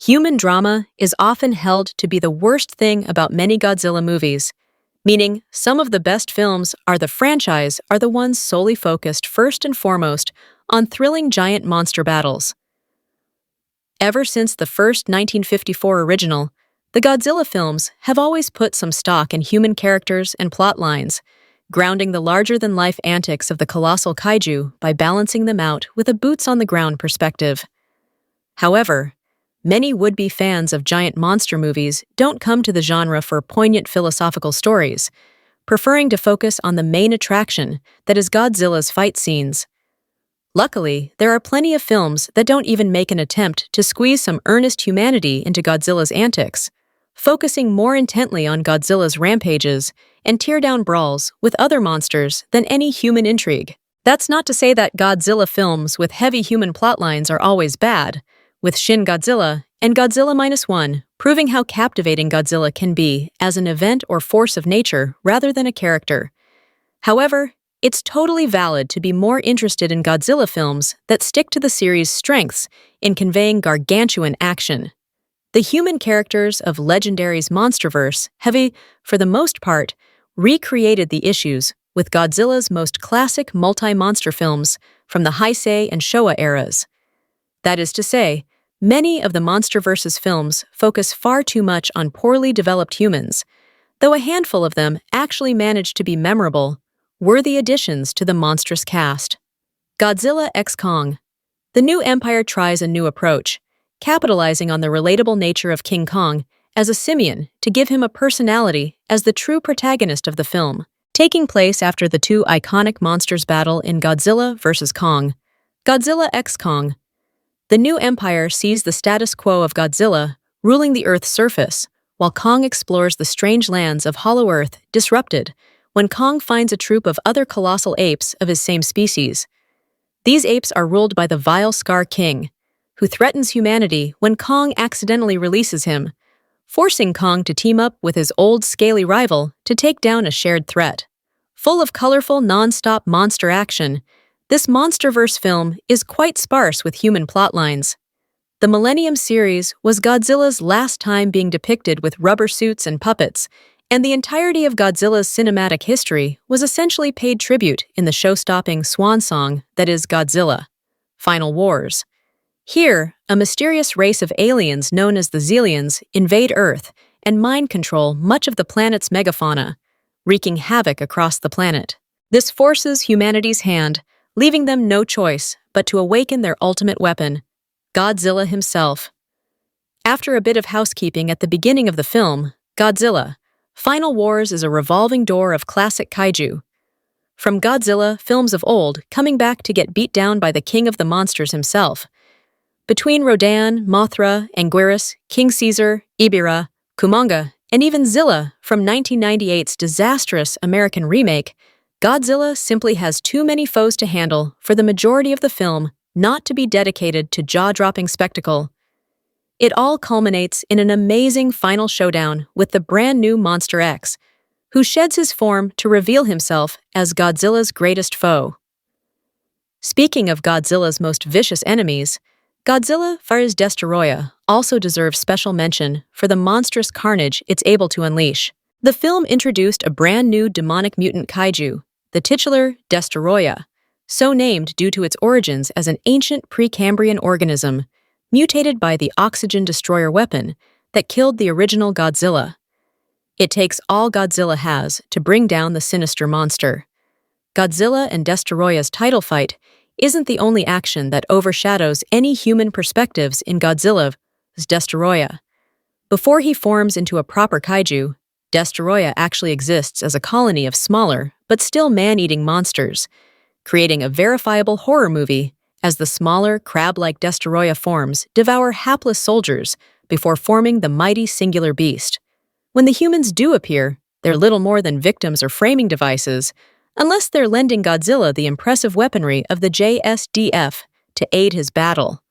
Human drama is often held to be the worst thing about many Godzilla movies, meaning some of the best films are the ones solely focused first and foremost on thrilling giant monster battles. Ever since the first 1954 original, the Godzilla films have always put some stock in human characters and plot lines, grounding the larger-than-life antics of the colossal kaiju by balancing them out with a boots-on-the-ground perspective. However, many would-be fans of giant monster movies don't come to the genre for poignant philosophical stories, preferring to focus on the main attraction that is Godzilla's fight scenes. Luckily, there are plenty of films that don't even make an attempt to squeeze some earnest humanity into Godzilla's antics, focusing more intently on Godzilla's rampages and tear-down brawls with other monsters than any human intrigue. That's not to say that Godzilla films with heavy human plotlines are always bad, with Shin Godzilla and Godzilla -1 proving how captivating Godzilla can be as an event or force of nature rather than a character. However, it's totally valid to be more interested in Godzilla films that stick to the series' strengths in conveying gargantuan action. The human characters of Legendary's Monsterverse have, for the most part, recreated the issues with Godzilla's most classic multi-monster films from the Heisei and Showa eras. That is to say, many of the MonsterVerse's films focus far too much on poorly developed humans, though a handful of them actually manage to be memorable, worthy additions to the monstrous cast. Godzilla x Kong. The new empire tries a new approach, capitalizing on the relatable nature of King Kong as a simian to give him a personality as the true protagonist of the film, taking place after the two iconic monsters battle in Godzilla vs. Kong. Godzilla x Kong. The new empire sees the status quo of Godzilla ruling the Earth's surface, while Kong explores the strange lands of Hollow Earth disrupted when Kong finds a troop of other colossal apes of his same species. These apes are ruled by the vile Scar King, who threatens humanity when Kong accidentally releases him, forcing Kong to team up with his old scaly rival to take down a shared threat. Full of colorful, non-stop monster action, this MonsterVerse film is quite sparse with human plotlines. The Millennium series was Godzilla's last time being depicted with rubber suits and puppets, and the entirety of Godzilla's cinematic history was essentially paid tribute in the show-stopping swan song that is Godzilla. Final Wars. Here, a mysterious race of aliens known as the Xelians invade Earth and mind control much of the planet's megafauna, wreaking havoc across the planet. This forces humanity's hand, leaving them no choice but to awaken their ultimate weapon, Godzilla himself. After a bit of housekeeping at the beginning of the film, Godzilla, Final Wars is a revolving door of classic kaiju. From Godzilla, films of old, coming back to get beat down by the king of the monsters himself. Between Rodan, Mothra, Anguirus, King Caesar, Ibira, Kumonga, and even Zilla from 1998's disastrous American remake, Godzilla simply has too many foes to handle for the majority of the film not to be dedicated to jaw-dropping spectacle. It all culminates in an amazing final showdown with the brand-new Monster X, who sheds his form to reveal himself as Godzilla's greatest foe. Speaking of Godzilla's most vicious enemies, Godzilla vs. Destoroyah also deserves special mention for the monstrous carnage it's able to unleash. The film introduced a brand-new demonic mutant kaiju, the titular Destoroyah, so named due to its origins as an ancient Precambrian organism, mutated by the oxygen destroyer weapon that killed the original Godzilla. It takes all Godzilla has to bring down the sinister monster. Godzilla and Destoroyah's title fight isn't the only action that overshadows any human perspectives in Godzilla's Destoroyah. Before he forms into a proper kaiju, Destoroyah actually exists as a colony of smaller but still man-eating monsters, creating a verifiable horror movie as the smaller, crab-like Destoroyah forms devour hapless soldiers before forming the mighty singular beast. When the humans do appear, they're little more than victims or framing devices, unless they're lending Godzilla the impressive weaponry of the JSDF to aid his battle.